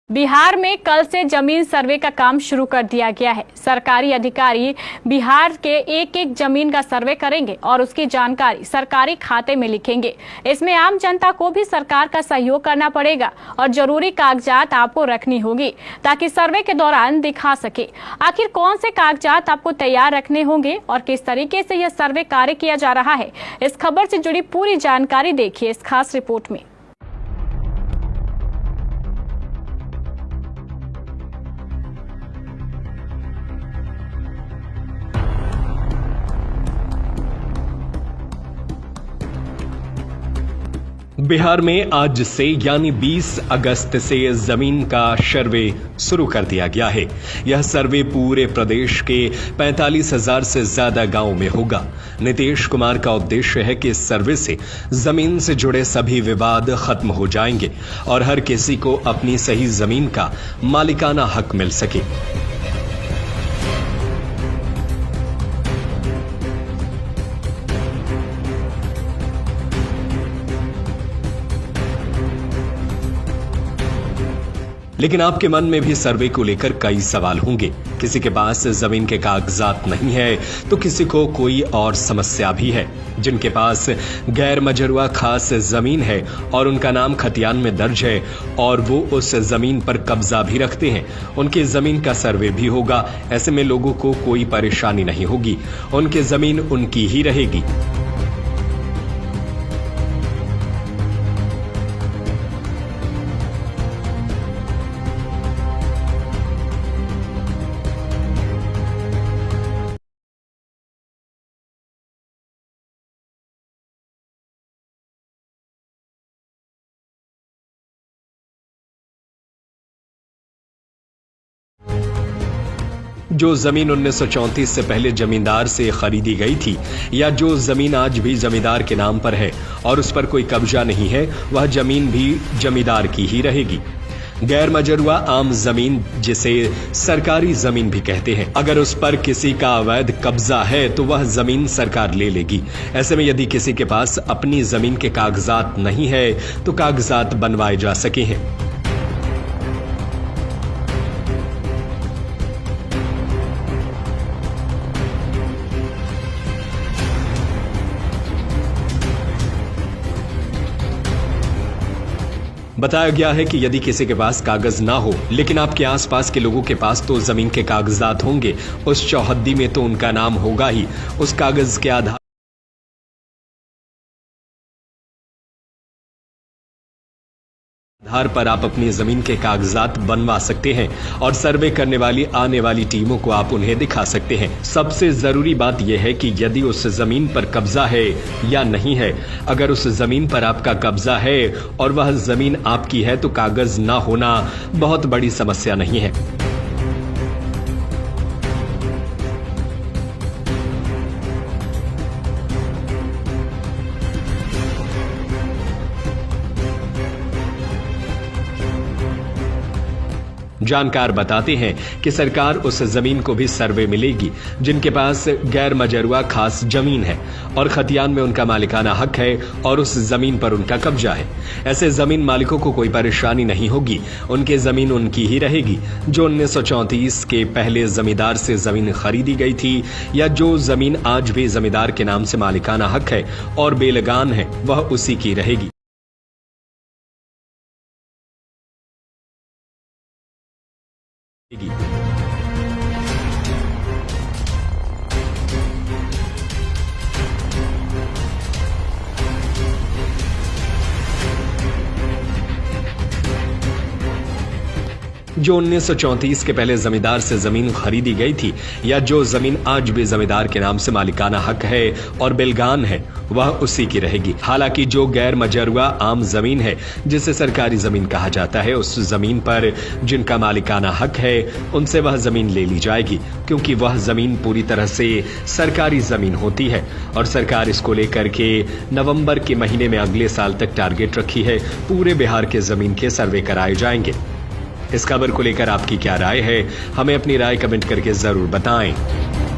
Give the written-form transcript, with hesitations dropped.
बिहार में कल से जमीन सर्वे का काम शुरू कर दिया गया है। सरकारी अधिकारी बिहार के एक एक जमीन का सर्वे करेंगे और उसकी जानकारी सरकारी खाते में लिखेंगे। इसमें आम जनता को भी सरकार का सहयोग करना पड़ेगा और जरूरी कागजात आपको रखनी होगी ताकि सर्वे के दौरान दिखा सके आखिर कौन से कागजात आपको तैयार रखने होंगे और किस तरीके से यह सर्वे कार्य किया जा रहा है। इस खबर से जुड़ी पूरी जानकारी देखिए इस खास रिपोर्ट में। बिहार में आज से यानी 20 अगस्त से जमीन का सर्वे शुरू कर दिया गया है। यह सर्वे पूरे प्रदेश के 45,000 से ज्यादा गांवों में होगा। नीतीश कुमार का उद्देश्य है कि इस सर्वे से जमीन से जुड़े सभी विवाद खत्म हो जाएंगे और हर किसी को अपनी सही जमीन का मालिकाना हक मिल सके। लेकिन आपके मन में भी सर्वे को लेकर कई सवाल होंगे। किसी के पास जमीन के कागजात नहीं है तो किसी को कोई और समस्या भी है। जिनके पास गैर मजरूआ खास जमीन है और उनका नाम खतियान में दर्ज है और वो उस जमीन पर कब्जा भी रखते हैं, उनकी जमीन का सर्वे भी होगा। ऐसे में लोगों को कोई परेशानी नहीं होगी, उनकी जमीन उनकी ही रहेगी। जो जमीन 1934 से पहले जमींदार से खरीदी गई थी या जो जमीन आज भी जमींदार के नाम पर है और उस पर कोई कब्जा नहीं है, वह जमीन भी जमींदार की ही रहेगी। गैर मजरूआ आम जमीन जिसे सरकारी जमीन भी कहते हैं, अगर उस पर किसी का अवैध कब्जा है तो वह जमीन सरकार ले लेगी। ऐसे में यदि किसी के पास अपनी जमीन के कागजात नहीं है तो कागजात बनवाए जा सके हैं। बताया गया है कि यदि किसी के पास कागज ना हो लेकिन आपके आसपास के लोगों के पास तो जमीन के कागजात होंगे, उस चौहद्दी में तो उनका नाम होगा ही। उस कागज के आधार पर आप अपनी जमीन के कागजात बनवा सकते हैं और सर्वे करने वाली आने वाली टीमों को आप उन्हें दिखा सकते हैं। सबसे जरूरी बात यह है कि यदि उस जमीन पर कब्जा है या नहीं है। अगर उस जमीन पर आपका कब्जा है और वह जमीन आपकी है तो कागज ना होना बहुत बड़ी समस्या नहीं है। जानकार बताते हैं कि सरकार उस जमीन को भी सर्वे मिलेगी जिनके पास गैर मजरूआ खास जमीन है और खतियान में उनका मालिकाना हक है और उस जमीन पर उनका कब्जा है। ऐसे जमीन मालिकों को कोई परेशानी नहीं होगी, उनकी जमीन उनकी ही रहेगी। जो 1934 के पहले जमींदार से जमीन खरीदी गई थी या जो जमीन आज भी जमींदार के नाम से मालिकाना हक है और बेलगान है, वह उसी की रहेगी। जो 1934 के पहले जमींदार से जमीन खरीदी गई थी या जो जमीन आज भी जमींदार के नाम से मालिकाना हक है और बेलगान है, वह उसी की रहेगी। हालांकि जो गैर मजरूआ आम जमीन है जिसे सरकारी जमीन कहा जाता है, उस जमीन पर जिनका मालिकाना हक है उनसे वह जमीन ले ली जाएगी, क्योंकि वह जमीन पूरी तरह से सरकारी जमीन होती है और सरकार इसको लेकर के नवंबर के महीने में अगले साल तक टारगेट रखी है। पूरे बिहार के जमीन के सर्वे कराए जाएंगे। इस खबर को लेकर आपकी क्या राय है, हमें अपनी राय कमेंट करके जरूर बताएं।